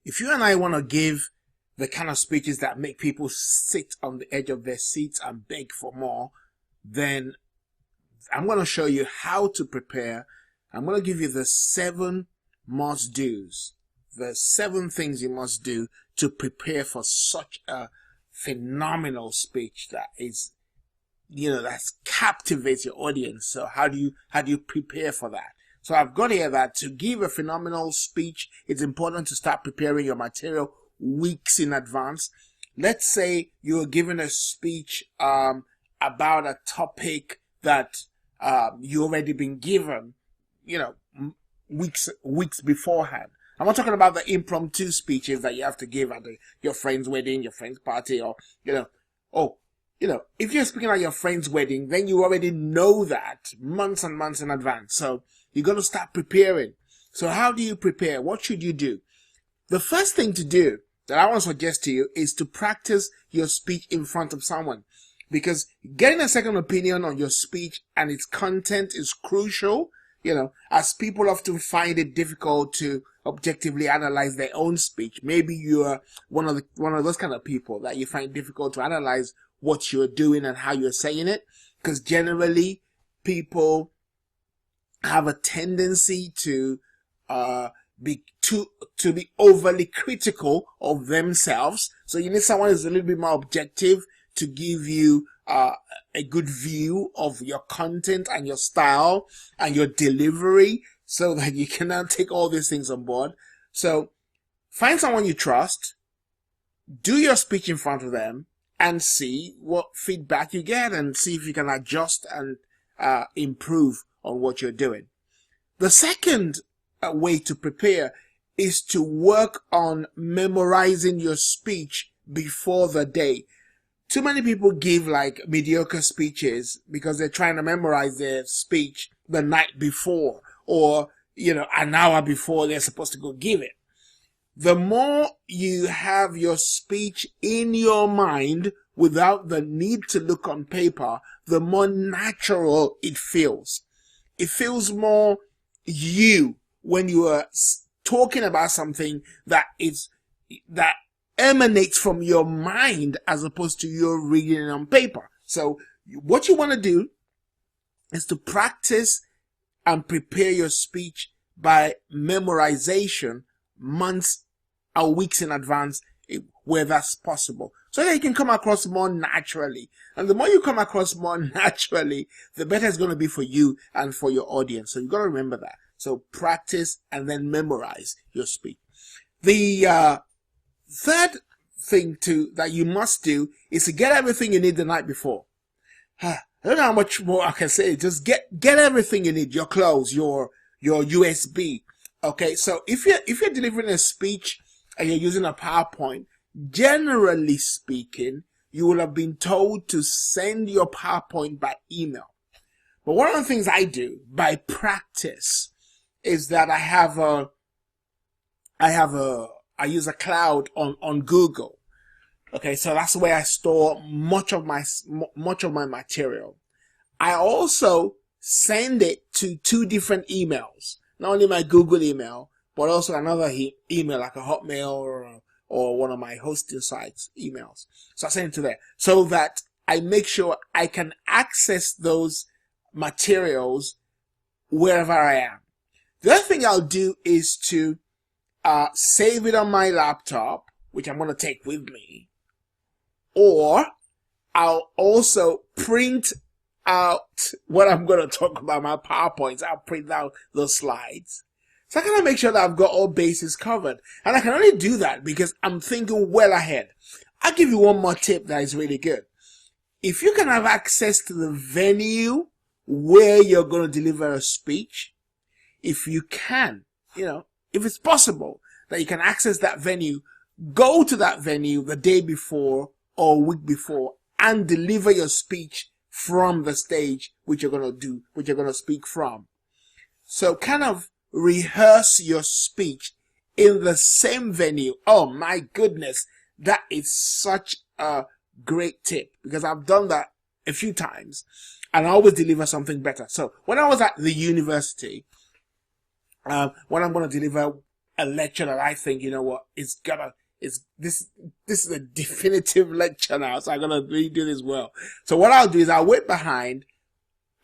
If you and I want to give the kind of speeches that make people sit on the edge of their seats and beg for more, then I'm going to show you how to prepare. I'm going to give you the 7 must-dos, the 7 things you must do to prepare for such a phenomenal speech that is, that captivates your audience. So how do you prepare for that? So I've got here that to give a phenomenal speech, it's important to start preparing your material weeks in advance. Let's say you're giving a speech about a topic that you already been given, weeks beforehand. I'm not talking about the impromptu speeches that you have to give at your friend's wedding, your friend's party, or if you're speaking at your friend's wedding, then you already know that months and months in advance. So you're going to start preparing. So how do you prepare? What should you do? The first thing to do that I want to suggest to you is to practice your speech in front of someone, because getting a second opinion on your speech and its content is crucial. As people often find it difficult to objectively analyze their own speech. Maybe you're one of those kind of people that you find difficult to analyze what you're doing and how you're saying it, because generally people have a tendency to be overly critical of themselves. So you need someone who's a little bit more objective to give you a good view of your content and your style and your delivery, so that you can now take all these things on board. So find someone you trust, do your speech in front of them, and see what feedback you get, and see if you can adjust and improve on what you're doing. The second way to prepare is to work on memorizing your speech before the day. Too many people give mediocre speeches because they're trying to memorize their speech the night before, or an hour before they're supposed to go give it. The more you have your speech in your mind without the need to look on paper, the more natural it feels. It feels more you when you are talking about something that emanates from your mind as opposed to your reading it on paper. So what you want to do is to practice and prepare your speech by memorization months or weeks in advance where that's possible, so that you can come across more naturally. And the more you come across more naturally, the better it's going to be for you and for your audience. So you've got to remember that. So practice and then memorize your speech. The third thing that you must do is to get everything you need the night before. I don't know how much more I can say. Just get everything you need. Your clothes, your USB. Okay, so if you're delivering a speech and you're using a PowerPoint, generally speaking, you will have been told to send your PowerPoint by email. But one of the things I do by practice is that I use a cloud on Google. Okay, so that's where I store much of my material. I also send it to 2 different emails, not only my Google email, but also another email like a Hotmail or one of my hosting sites emails. So I send it to there so that I make sure I can access those materials wherever I am. The other thing I'll do is to save it on my laptop, which I'm going to take with me, or I'll also print out what I'm going to talk about, my PowerPoints. I'll print out those slides. So I kind of make sure that I've got all bases covered. And I can only do that because I'm thinking well ahead. I'll give you one more tip that is really good. If you can have access to the venue where you're going to deliver a speech, if you can, if it's possible that you can access that venue, go to that venue the day before or a week before and deliver your speech from the stage which you're going to speak from. So kind of rehearse your speech in the same venue. Oh my goodness, that is such a great tip, because I've done that a few times and I always deliver something better. So when I was at the university, when I'm going to deliver a lecture that I think, you know what, this is a definitive lecture now, so I'm gonna really do this well. So what I'll do is I'll wait behind.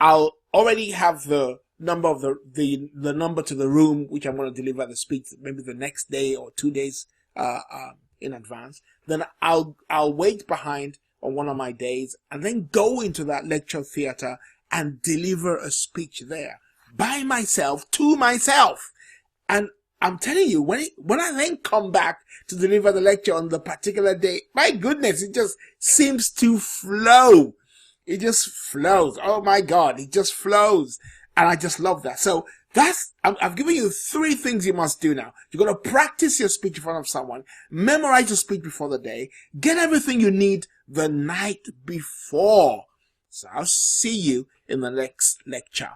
I'll already have the number of the number to the room which I'm going to deliver the speech, maybe the next day or 2 days in advance. Then I'll wait behind on one of my days and then go into that lecture theater and deliver a speech there by myself, to myself. And I'm telling you, when I then come back to deliver the lecture on the particular day, my goodness, it just seems to flow. It just flows. Oh my God, it just flows. And I just love that. So I've given you 3 things you must do now. You're going to practice your speech in front of someone, memorize your speech before the day, get everything you need the night before. So I'll see you in the next lecture.